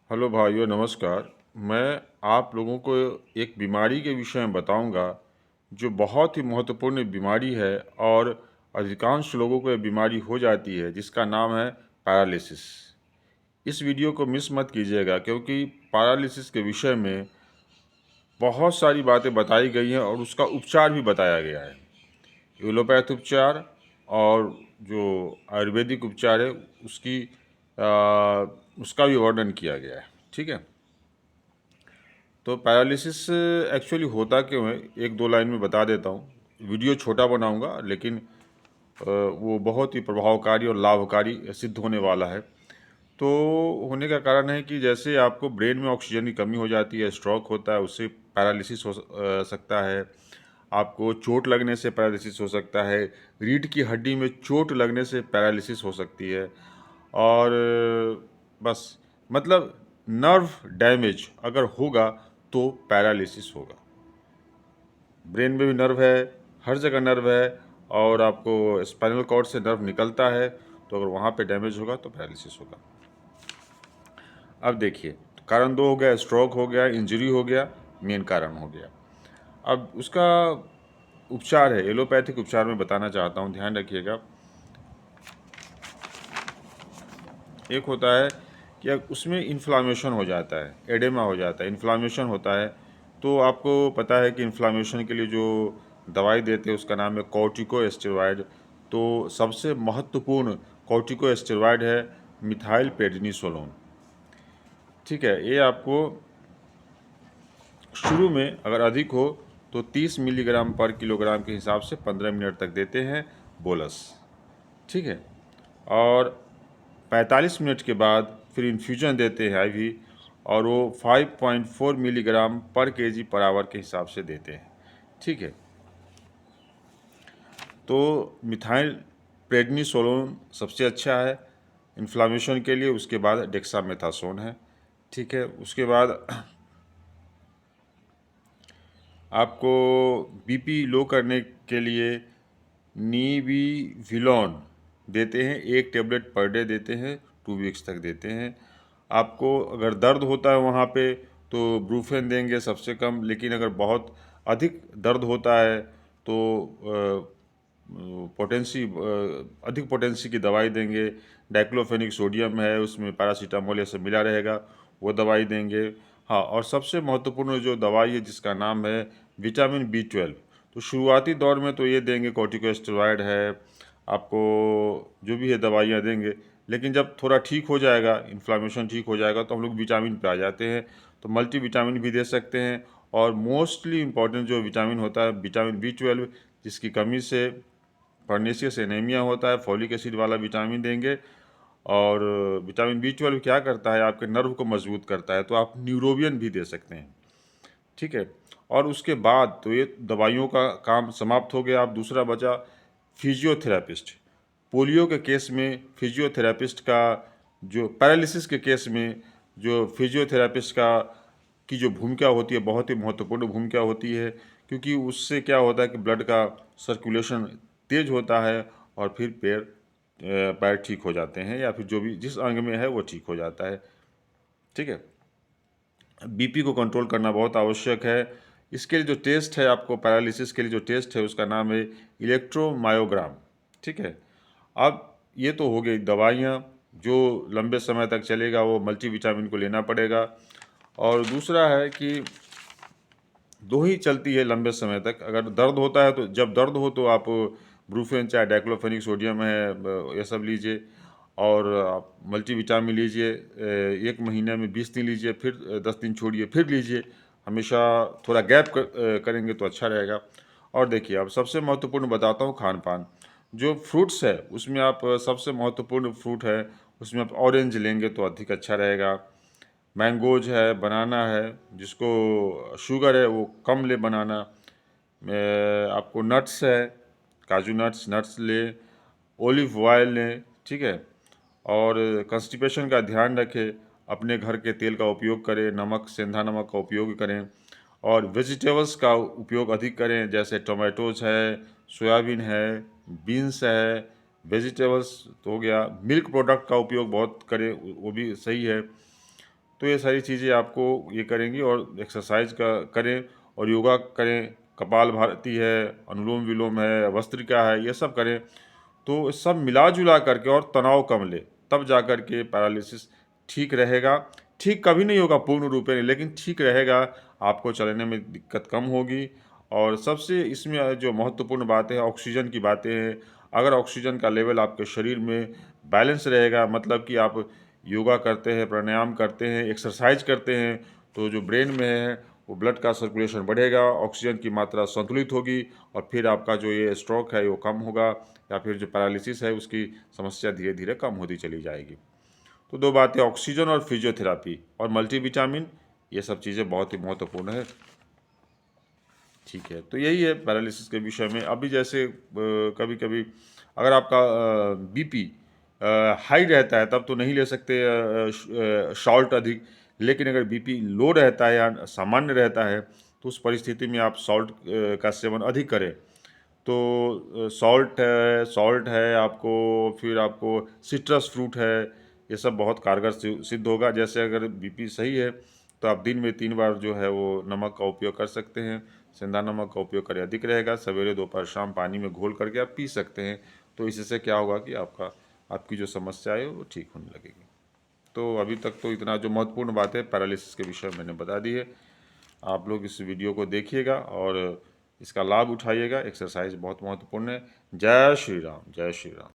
Hello भाइयों, नमस्कार। मैं आप लोगों को एक बीमारी के विषय में बताऊंगा जो बहुत ही महत्वपूर्ण बीमारी है और अधिकांश लोगों को ये बीमारी हो जाती है, जिसका नाम है पैरालिसिस। इस वीडियो को मिस मत कीजिएगा क्योंकि पैरालिसिस के विषय में बहुत सारी बातें बताई गई हैं और उसका उपचार भी बताया गया है। एलोपैथ उपचार और जो आयुर्वेदिक उपचार है उसका भी वर्णन किया गया है। ठीक है। तो पैरालिसिस एक्चुअली होता क्यों है, एक दो लाइन में बता देता हूँ। वीडियो छोटा बनाऊंगा लेकिन वो बहुत ही प्रभावकारी और लाभकारी सिद्ध होने वाला है। तो होने का कारण है कि जैसे आपको ब्रेन में ऑक्सीजन की कमी हो जाती है, स्ट्रोक होता है, उससे पैरालिसिस हो सकता है। आपको चोट लगने से पैरालिसिस हो सकता है। रीढ़ की हड्डी में चोट लगने से पैरालिसिस हो सकती है। और बस मतलब नर्व डैमेज अगर होगा तो पैरालिसिस होगा। ब्रेन में भी नर्व है, हर जगह नर्व है, और आपको स्पाइनल कॉर्ड से नर्व निकलता है, तो अगर वहाँ पे डैमेज होगा तो पैरालिसिस होगा। अब देखिए, कारण दो हो गया, स्ट्रोक हो गया, इंजरी हो गया, मेन कारण हो गया। अब उसका उपचार है, एलोपैथिक उपचार में बताना चाहता हूँ, ध्यान रखिएगा। एक होता है कि उसमें इन्फ्लामेशन हो जाता है, एडेमा हो जाता है, इन्फ्लामेशन होता है। तो आपको पता है कि इन्फ्लामेशन के लिए जो दवाई देते हैं उसका नाम है कॉर्टिकोस्टेरॉइड। तो सबसे महत्वपूर्ण कॉर्टिकोस्टेरॉइड है मिथाइल प्रेडनिसोलोन। ठीक है। ये आपको शुरू में अगर अधिक हो तो 30 मिलीग्राम पर किलोग्राम के हिसाब से 15 मिनट तक देते हैं, बोलस। ठीक है। और 45 मिनट के बाद फिर इन्फ्यूजन देते हैं आईवी, और वो 5.4 मिलीग्राम पर केजी पर आवर के हिसाब से देते हैं। ठीक है। तो मिथाइल प्रेडनिसोलोन सबसे अच्छा है इन्फ्लामेशन के लिए। उसके बाद डेक्सामेथासोन है। ठीक है। उसके बाद आपको बीपी लो करने के लिए नीबिविलोन देते हैं, एक टेबलेट पर डे देते हैं, 2 वीक्स तक देते हैं। आपको अगर दर्द होता है वहाँ पे तो ब्रूफेन देंगे सबसे कम, लेकिन अगर बहुत अधिक दर्द होता है तो अधिक पोटेंसी की दवाई देंगे। डाइक्लोफेनिक सोडियम है, उसमें पैरासीटामोल ये सब मिला रहेगा, वो दवाई देंगे। हाँ, और सबसे महत्वपूर्ण जो दवाई है जिसका नाम है विटामिन B12। तो शुरुआती दौर में तो ये देंगे, कॉर्टिकोस्टेरॉइड है, आपको जो भी है दवाइयाँ देंगे। लेकिन जब थोड़ा ठीक हो जाएगा, इन्फ्लामेशन ठीक हो जाएगा, तो हम लोग विटामिन पे आ जाते हैं। तो मल्टी विटामिन भी दे सकते हैं। और मोस्टली इम्पॉर्टेंट जो विटामिन होता है विटामिन B12, जिसकी कमी से पर्नीशियस एनीमिया होता है, फॉलिक एसिड वाला विटामिन देंगे। और विटामिन B12 क्या करता है, आपके नर्व को मजबूत करता है, तो आप न्यूरोबियन भी दे सकते हैं। ठीक है। और उसके बाद तो ये दवाइयों का काम समाप्त हो गया। अब दूसरा बचा फिजियोथेरापिस्ट। पोलियो के केस में फिजियोथेरापिस्ट का, जो पैरालिसिस के केस में जो फिजियोथेरापिस्ट का की जो भूमिका होती है, बहुत ही महत्वपूर्ण भूमिका होती है। क्योंकि उससे क्या होता है कि ब्लड का सर्कुलेशन तेज होता है, और फिर पैर ठीक हो जाते हैं, या फिर जो भी जिस अंग में है वो ठीक हो जाता है। ठीक है। बीपी को कंट्रोल करना बहुत आवश्यक है। इसके लिए जो टेस्ट है, आपको पैरालिसिस के लिए जो टेस्ट है उसका नाम है इलेक्ट्रोमायोग्राम। ठीक है। अब ये तो हो गई दवाइयाँ, जो लंबे समय तक चलेगा वो मल्टीविटामिन को लेना पड़ेगा। और दूसरा है कि दो ही चलती है लंबे समय तक। अगर दर्द होता है तो जब दर्द हो तो आप ब्रूफेन, चाहे डाइक्लोफेनिक सोडियम है, ये सब लीजिए। और आप मल्टीविटामिन लीजिए, 1 महीने में 20 दिन लीजिए, फिर 10 दिन छोड़िए, फिर लीजिए। हमेशा थोड़ा गैप करेंगे तो अच्छा रहेगा। और देखिए, अब सबसे महत्वपूर्ण बताता हूँ खान पान। जो फ्रूट्स है उसमें आप सबसे महत्वपूर्ण फ्रूट है उसमें आप ऑरेंज लेंगे तो अधिक अच्छा रहेगा। मैंगोज है, बनाना है, जिसको शुगर है वो कम ले बनाना। आपको नट्स है, काजू नट्स, नट्स ले, ओलिव ऑयल लें। ठीक है। और कंस्टिपेशन का ध्यान रखें, अपने घर के तेल का उपयोग करें, नमक, सेंधा नमक का उपयोग करें। और वेजिटेबल्स का उपयोग अधिक करें, जैसे टोमेटोज है, सोयाबीन है, बीन्स है। वेजिटेबल्स तो हो गया। मिल्क प्रोडक्ट का उपयोग बहुत करें, वो भी सही है। तो ये सारी चीज़ें आपको ये करेंगी, और एक्सरसाइज का करें और योगा करें, कपाल भारती है, अनुलोम विलोम है, भस्त्रिका है, ये सब करें, तो सब मिला जुला करके और तनाव कम ले, तब जा कर के पैरालिसिस ठीक रहेगा। ठीक कभी नहीं होगा पूर्ण रूप में, लेकिन ठीक रहेगा, आपको चलने में दिक्कत कम होगी। और सबसे इसमें जो महत्वपूर्ण बात है, ऑक्सीजन की बातें हैं। अगर ऑक्सीजन का लेवल आपके शरीर में बैलेंस रहेगा, मतलब कि आप योगा करते हैं, प्राणायाम करते हैं, एक्सरसाइज करते हैं, तो जो ब्रेन में है वो ब्लड का सर्कुलेशन बढ़ेगा, ऑक्सीजन की मात्रा संतुलित होगी, और फिर आपका जो ये स्ट्रोक है वो कम होगा, या फिर जो पैरालिसिस है उसकी समस्या धीरे धीरे कम होती चली जाएगी। तो दो बातें, ऑक्सीजन और फिजियोथेरापी और मल्टीविटामिन, ये सब चीज़ें बहुत ही महत्वपूर्ण है। ठीक है, तो यही है पैरालिसिस के विषय में। अभी जैसे कभी कभी अगर आपका बीपी हाई रहता है तब तो नहीं ले सकते सॉल्ट अधिक, लेकिन अगर बीपी लो रहता है या सामान्य रहता है तो उस परिस्थिति में आप सॉल्ट का सेवन अधिक करें। तो सॉल्ट है आपको, फिर आपको सिट्रस फ्रूट है, ये सब बहुत कारगर सिद्ध होगा। जैसे अगर बीपी सही है तो आप दिन में 3 बार जो है वो नमक का उपयोग कर सकते हैं। सेंधा नमक का उपयोग करें, अधिक रहेगा। सवेरे दोपहर शाम पानी में घोल करके आप पी सकते हैं। तो इससे क्या होगा कि आपकी जो समस्या है वो ठीक होने लगेगी। तो अभी तक तो इतना जो महत्वपूर्ण बात है पैरालिसिस के विषय में मैंने बता दी है। आप लोग इस वीडियो को देखिएगा और इसका लाभ उठाइएगा। एक्सरसाइज बहुत महत्वपूर्ण है। जय श्री राम, जय श्री राम।